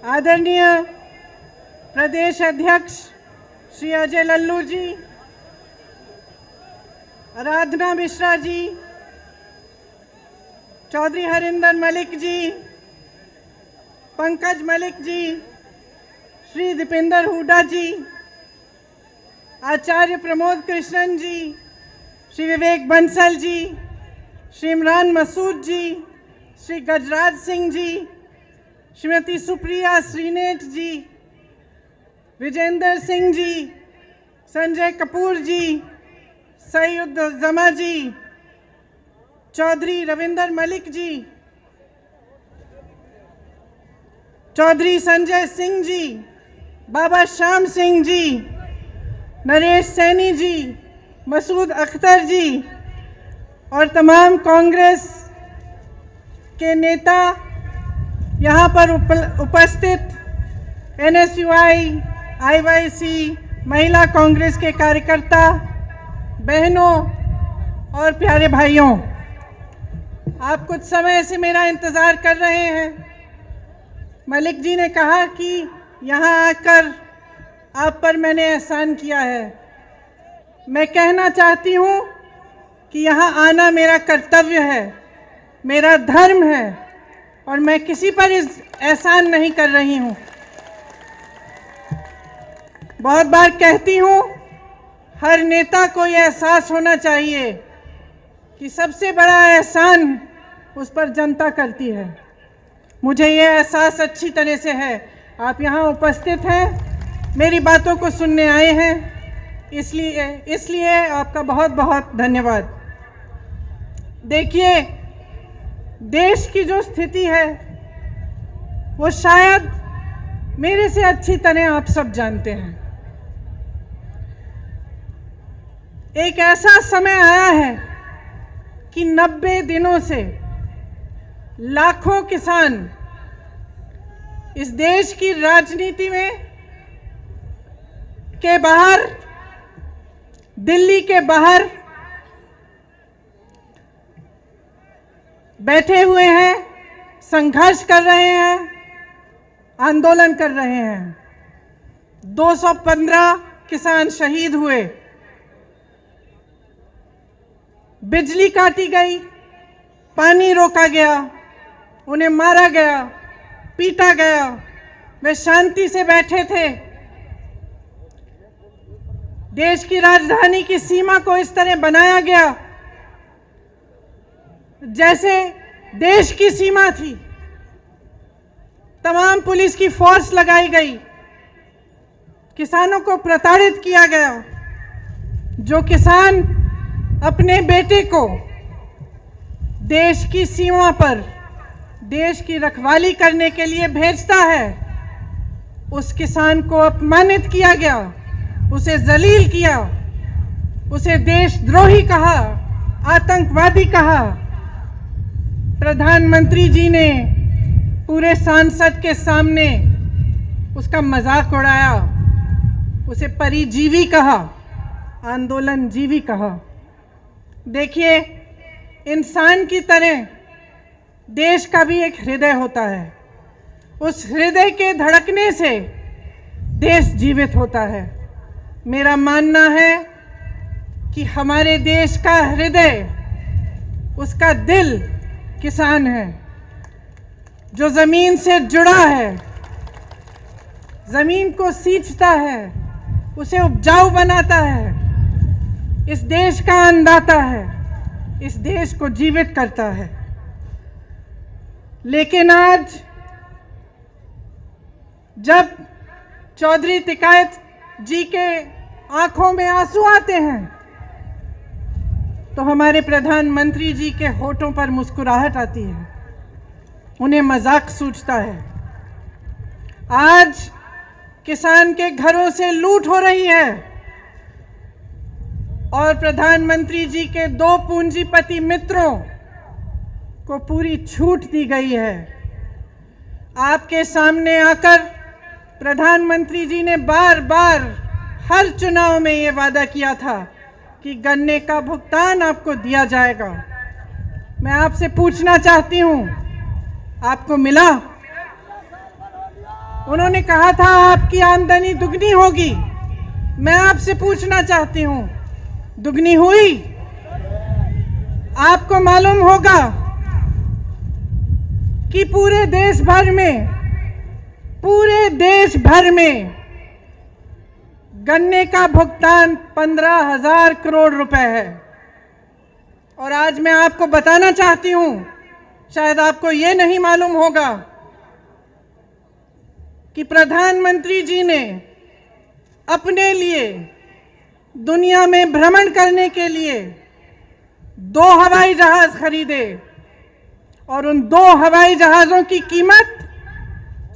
आदरणीय प्रदेश अध्यक्ष श्री अजय लल्लू जी, आराधना मिश्रा जी, चौधरी हरिंदर मलिक जी, पंकज मलिक जी, श्री दीपेंद्र हुड्डा जी, आचार्य प्रमोद कृष्णन जी, श्री विवेक बंसल जी, श्री इमरान मसूद जी, श्री गजराज सिंह जी, श्रीमती सुप्रिया श्रीनेठ जी, विजेंद्र सिंह जी, संजय कपूर जी, सईद जमा जी, चौधरी रविंदर मलिक जी, चौधरी संजय सिंह जी, बाबा श्याम सिंह जी, नरेश सैनी जी, मसूद अख्तर जी और तमाम कांग्रेस के नेता, यहाँ पर उपस्थित NSUI, IYC, महिला कांग्रेस के कार्यकर्ता, बहनों और प्यारे भाइयों, आप कुछ समय से मेरा इंतज़ार कर रहे हैं। मलिक जी ने कहा कि यहाँ आकर आप पर मैंने एहसान किया है। मैं कहना चाहती हूँ कि यहाँ आना मेरा कर्तव्य है, मेरा धर्म है और मैं किसी पर इस एहसान नहीं कर रही हूँ। बहुत बार कहती हूँ, हर नेता को यह एहसास होना चाहिए कि सबसे बड़ा एहसान उस पर जनता करती है। मुझे यह एहसास अच्छी तरह से है। आप यहाँ उपस्थित हैं, मेरी बातों को सुनने आए हैं, इसलिए आपका बहुत बहुत धन्यवाद। देखिए, देश की जो स्थिति है वो शायद मेरे से अच्छी तरह आप सब जानते हैं। एक ऐसा समय आया है कि 90 दिनों से लाखों किसान इस देश की राजनीति में के बाहर, दिल्ली के बाहर बैठे हुए हैं, संघर्ष कर रहे हैं, आंदोलन कर रहे हैं। 215 किसान शहीद हुए, बिजली काटी गई, पानी रोका गया, उन्हें मारा गया, पीटा गया। वे शांति से बैठे थे। देश की राजधानी की सीमा को इस तरह बनाया गया जैसे देश की सीमा थी। तमाम पुलिस की फोर्स लगाई गई, किसानों को प्रताड़ित किया गया। जो किसान अपने बेटे को देश की सीमा पर देश की रखवाली करने के लिए भेजता है, उस किसान को अपमानित किया गया, उसे जलील किया, उसे देशद्रोही कहा, आतंकवादी कहा। प्रधानमंत्री जी ने पूरे सांसद के सामने उसका मजाक उड़ाया, उसे परिजीवी कहा, आंदोलनजीवी कहा। देखिए, इंसान की तरह देश का भी एक हृदय होता है। उस हृदय के धड़कने से देश जीवित होता है। मेरा मानना है कि हमारे देश का हृदय, उसका दिल किसान है, जो जमीन से जुड़ा है, जमीन को सींचता है, उसे उपजाऊ बनाता है, इस देश का अन्नदाता है, इस देश को जीवित करता है। लेकिन आज जब चौधरी तिकायत जी के आंखों में आंसू आते हैं तो हमारे प्रधानमंत्री जी के होठों पर मुस्कुराहट आती है, उन्हें मजाक सूझता है। आज किसान के घरों से लूट हो रही है और प्रधानमंत्री जी के 2 पूंजीपति मित्रों को पूरी छूट दी गई है। आपके सामने आकर प्रधानमंत्री जी ने बार बार हर चुनाव में ये वादा किया था कि गन्ने का भुगतान आपको दिया जाएगा। मैं आपसे पूछना चाहती हूं, आपको मिला? उन्होंने कहा था आपकी आमदनी दुगनी होगी। मैं आपसे पूछना चाहती हूं, दुगनी हुई? आपको मालूम होगा कि पूरे देश भर में गन्ने का भुगतान 15,000 करोड़ रुपए है। और आज मैं आपको बताना चाहती हूं, शायद आपको ये नहीं मालूम होगा कि प्रधानमंत्री जी ने अपने लिए दुनिया में भ्रमण करने के लिए 2 हवाई जहाज खरीदे और उन 2 हवाई जहाजों की कीमत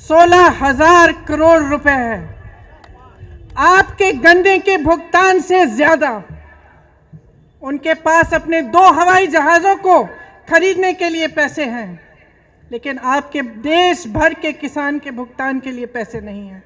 16,000 करोड़ रुपए है। आपके गन्ने के भुगतान से ज्यादा उनके पास अपने 2 हवाई जहाजों को खरीदने के लिए पैसे हैं, लेकिन आपके देश भर के किसान के भुगतान के लिए पैसे नहीं हैं।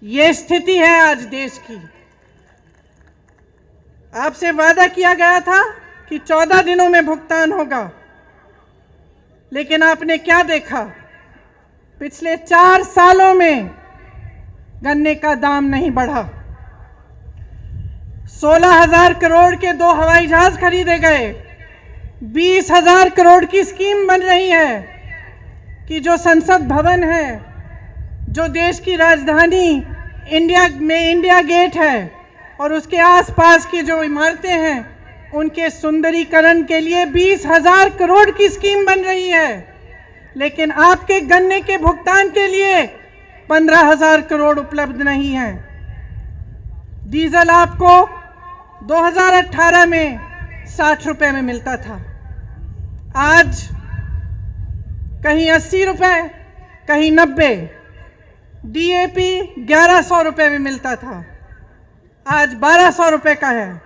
ये स्थिति है आज देश की। आपसे वादा किया गया था कि 14 दिनों में भुगतान होगा, लेकिन आपने क्या देखा? पिछले 4 सालों में गन्ने का दाम नहीं बढ़ा। 16,000 करोड़ के 2 हवाई जहाज खरीदे गए। 20,000 करोड़ की स्कीम बन रही है कि जो संसद भवन है, जो देश की राजधानी इंडिया गेट है और उसके आसपास की जो इमारतें हैं, उनके सुंदरीकरण के लिए 20,000 करोड़ की स्कीम बन रही है। लेकिन आपके गन्ने के भुगतान के लिए 15,000 करोड़ उपलब्ध नहीं है। डीजल आपको 2018 में 60 रुपए में मिलता था, आज कहीं 80 रुपए, कहीं 90। डीएपी 1100 रुपए में मिलता था, आज 1200 रुपए का है।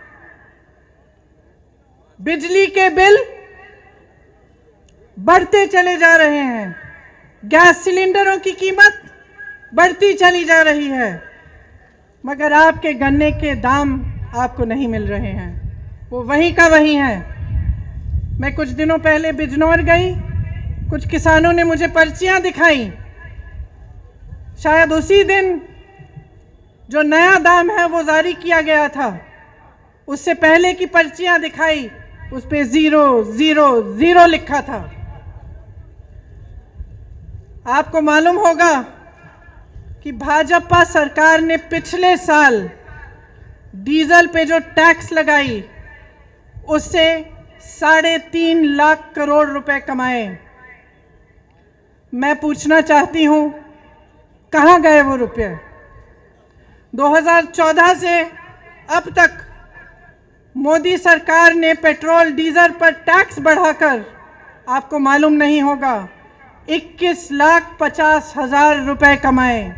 बिजली के बिल बढ़ते चले जा रहे हैं, गैस सिलेंडरों की कीमत बढ़ती चली जा रही है, मगर आपके गन्ने के दाम आपको नहीं मिल रहे हैं, वो वही का वही है। मैं कुछ दिनों पहले बिजनौर गई, कुछ किसानों ने मुझे पर्चियां दिखाई। शायद उसी दिन जो नया दाम है वो जारी किया गया था, उससे पहले की पर्चियां दिखाई, उस पे 000 लिखा था। आपको मालूम होगा कि भाजपा सरकार ने पिछले साल डीजल पे जो टैक्स लगाई, उससे 3.5 लाख करोड़ रुपए कमाए। मैं पूछना चाहती हूं, कहां गए वो रुपए? 2014 से अब तक मोदी सरकार ने पेट्रोल डीजल पर टैक्स बढ़ाकर, आपको मालूम नहीं होगा, 21,50,000 रुपए कमाए।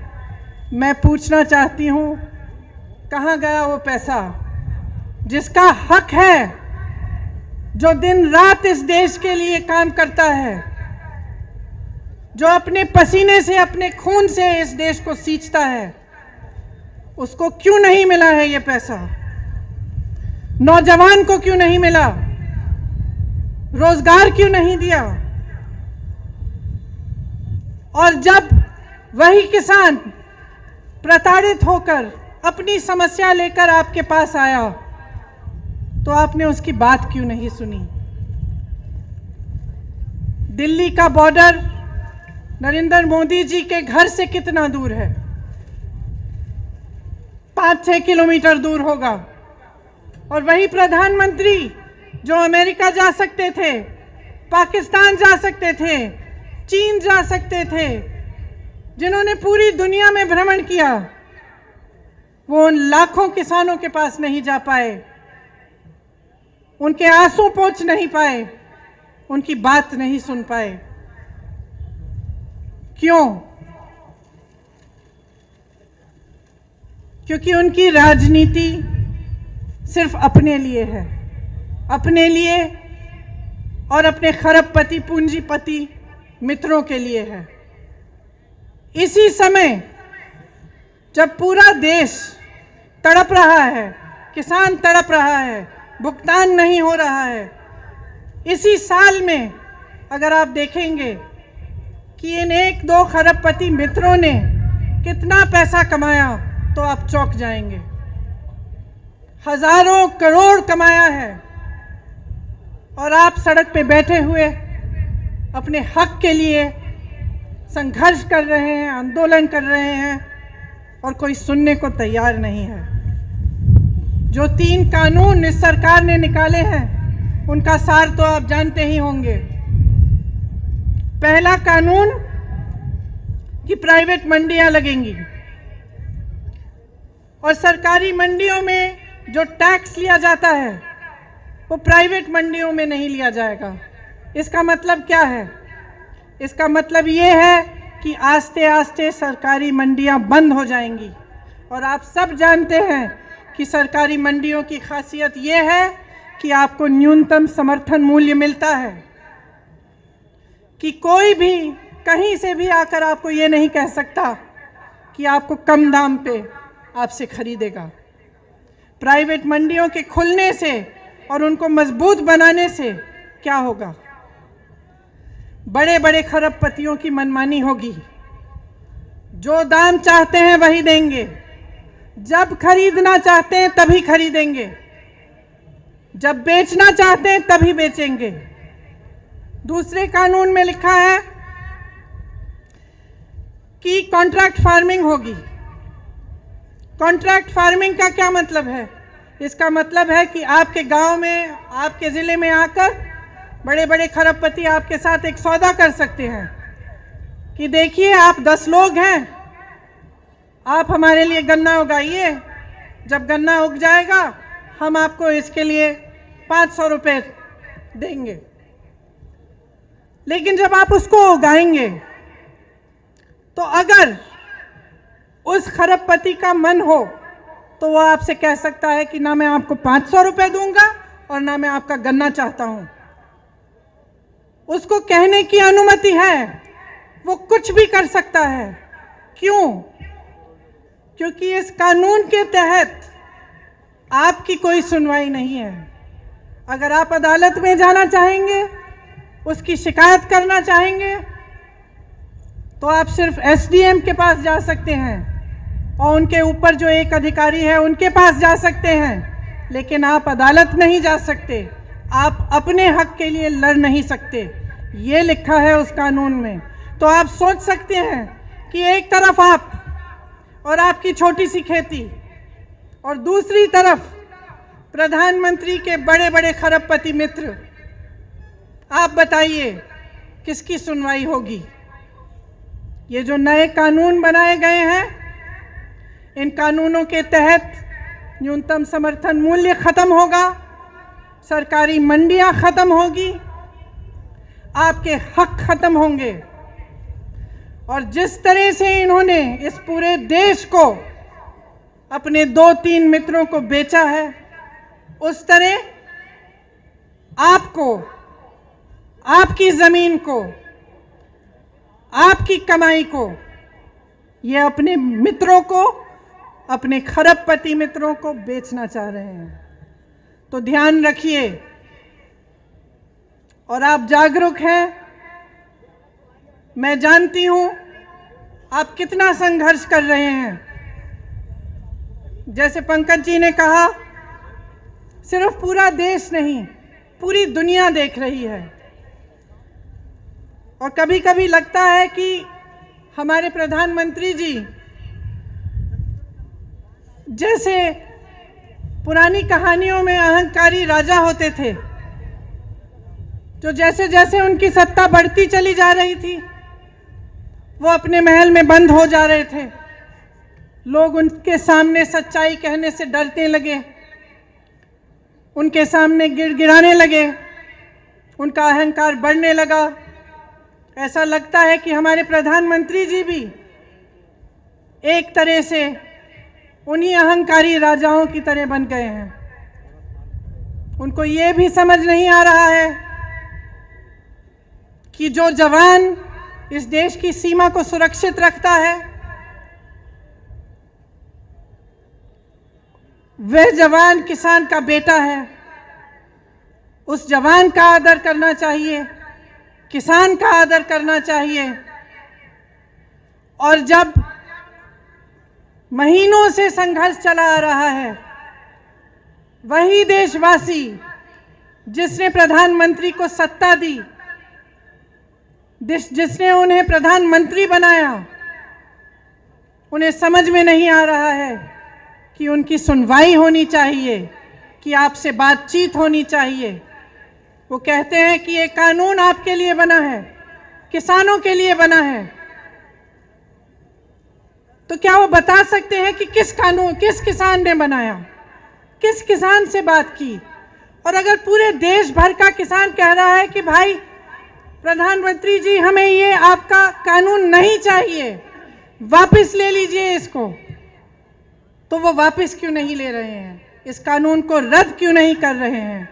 मैं पूछना चाहती हूं, कहां गया वो पैसा जिसका हक है, जो दिन रात इस देश के लिए काम करता है, जो अपने पसीने से, अपने खून से इस देश को सींचता है? उसको क्यों नहीं मिला है ये पैसा? नौजवान को क्यों नहीं मिला? रोजगार क्यों नहीं दिया? और जब वही किसान प्रताड़ित होकर अपनी समस्या लेकर आपके पास आया, तो आपने उसकी बात क्यों नहीं सुनी? दिल्ली का बॉर्डर नरेंद्र मोदी जी के घर से कितना दूर है? 5-6 किलोमीटर दूर होगा। और वही प्रधानमंत्री जो अमेरिका जा सकते थे, पाकिस्तान जा सकते थे, चीन जा सकते थे, जिन्होंने पूरी दुनिया में भ्रमण किया, वो उन लाखों किसानों के पास नहीं जा पाए, उनके आंसू पोंछ नहीं पाए, उनकी बात नहीं सुन पाए। क्यों? क्योंकि उनकी राजनीति सिर्फ अपने लिए है, अपने लिए और अपने खरबपति पूंजीपति मित्रों के लिए है। इसी समय जब पूरा देश तड़प रहा है, किसान तड़प रहा है, भुगतान नहीं हो रहा है, इसी साल में अगर आप देखेंगे कि इन 1-2 खरबपति मित्रों ने कितना पैसा कमाया तो आप चौंक जाएंगे। हजारों करोड़ कमाया है और आप सड़क पे बैठे हुए अपने हक के लिए संघर्ष कर रहे हैं, आंदोलन कर रहे हैं और कोई सुनने को तैयार नहीं है। जो 3 कानून इस सरकार ने निकाले हैं उनका सार तो आप जानते ही होंगे। पहला कानून कि प्राइवेट मंडियां लगेंगी और सरकारी मंडियों में जो टैक्स लिया जाता है वो प्राइवेट मंडियों में नहीं लिया जाएगा। इसका मतलब क्या है? इसका मतलब ये है कि आस्ते आस्ते सरकारी मंडियां बंद हो जाएंगी। और आप सब जानते हैं कि सरकारी मंडियों की खासियत ये है कि आपको न्यूनतम समर्थन मूल्य मिलता है, कि कोई भी कहीं से भी आकर आपको ये नहीं कह सकता कि आपको कम दाम पे आपसे खरीदेगा। प्राइवेट मंडियों के खुलने से और उनको मजबूत बनाने से क्या होगा? बड़े बड़े खरबपतियों की मनमानी होगी। जो दाम चाहते हैं वही देंगे, जब खरीदना चाहते हैं तभी खरीदेंगे, जब बेचना चाहते हैं तभी बेचेंगे। दूसरे कानून में लिखा है कि कॉन्ट्रैक्ट फार्मिंग होगी। कॉन्ट्रैक्ट फार्मिंग का क्या मतलब है? इसका मतलब है कि आपके गांव में, आपके जिले में आकर बड़े बड़े खरबपति आपके साथ एक सौदा कर सकते हैं कि देखिए आप 10 लोग हैं, आप हमारे लिए गन्ना उगाइए, जब गन्ना उग जाएगा हम आपको इसके लिए 500 रुपए देंगे। लेकिन जब आप उसको उगाएंगे तो अगर उस खरबपति का मन हो तो वो आपसे कह सकता है कि ना मैं आपको 500 रुपए दूंगा और ना मैं आपका गन्ना चाहता हूं। उसको कहने की अनुमति है, वो कुछ भी कर सकता है। क्यों? क्योंकि इस कानून के तहत आपकी कोई सुनवाई नहीं है। अगर आप अदालत में जाना चाहेंगे, उसकी शिकायत करना चाहेंगे, तो आप सिर्फ एसडीएम के पास जा सकते हैं और उनके ऊपर जो एक अधिकारी है उनके पास जा सकते हैं, लेकिन आप अदालत नहीं जा सकते, आप अपने हक के लिए लड़ नहीं सकते। ये लिखा है उस कानून में। तो आप सोच सकते हैं कि एक तरफ आप और आपकी छोटी सी खेती और दूसरी तरफ प्रधानमंत्री के बड़े बड़े खरबपति मित्र, आप बताइए किसकी सुनवाई होगी? ये जो नए कानून बनाए गए हैं, इन कानूनों के तहत न्यूनतम समर्थन मूल्य खत्म होगा, सरकारी मंडियां खत्म होगी, आपके हक खत्म होंगे। और जिस तरह से इन्होंने इस पूरे देश को अपने 2-3 मित्रों को बेचा है, उस तरह आपको, आपकी जमीन को, आपकी कमाई को, ये अपने मित्रों को, अपने खरबपति मित्रों को बेचना चाह रहे हैं। तो ध्यान रखिए और आप जागरूक हैं। मैं जानती हूं आप कितना संघर्ष कर रहे हैं। जैसे पंकज जी ने कहा, सिर्फ पूरा देश नहीं, पूरी दुनिया देख रही है। और कभी कभी लगता है कि हमारे प्रधानमंत्री जी जैसे पुरानी कहानियों में अहंकारी राजा होते थे, जो जैसे जैसे उनकी सत्ता बढ़ती चली जा रही थी वो अपने महल में बंद हो जा रहे थे। लोग उनके सामने सच्चाई कहने से डरने लगे, उनके सामने गिड़गिड़ाने लगे, उनका अहंकार बढ़ने लगा। ऐसा लगता है कि हमारे प्रधानमंत्री जी भी एक तरह से उन्हीं अहंकारी राजाओं की तरह बन गए हैं। उनको ये भी समझ नहीं आ रहा है कि जो जवान इस देश की सीमा को सुरक्षित रखता है, वह जवान किसान का बेटा है। उस जवान का आदर करना चाहिए, किसान का आदर करना चाहिए। और जब महीनों से संघर्ष चला आ रहा है, वही देशवासी जिसने प्रधानमंत्री को सत्ता दी, जिसने उन्हें प्रधानमंत्री बनाया, उन्हें समझ में नहीं आ रहा है कि उनकी सुनवाई होनी चाहिए, कि आपसे बातचीत होनी चाहिए। वो कहते हैं कि ये कानून आपके लिए बना है, किसानों के लिए बना है। तो क्या वो बता सकते हैं कि किस किसान ने बनाया, किस किसान से बात की? और अगर पूरे देश भर का किसान कह रहा है कि भाई प्रधानमंत्री जी, हमें ये आपका कानून नहीं चाहिए, वापस ले लीजिए इसको, तो वो वापस क्यों नहीं ले रहे हैं? इस कानून को रद्द क्यों नहीं कर रहे हैं?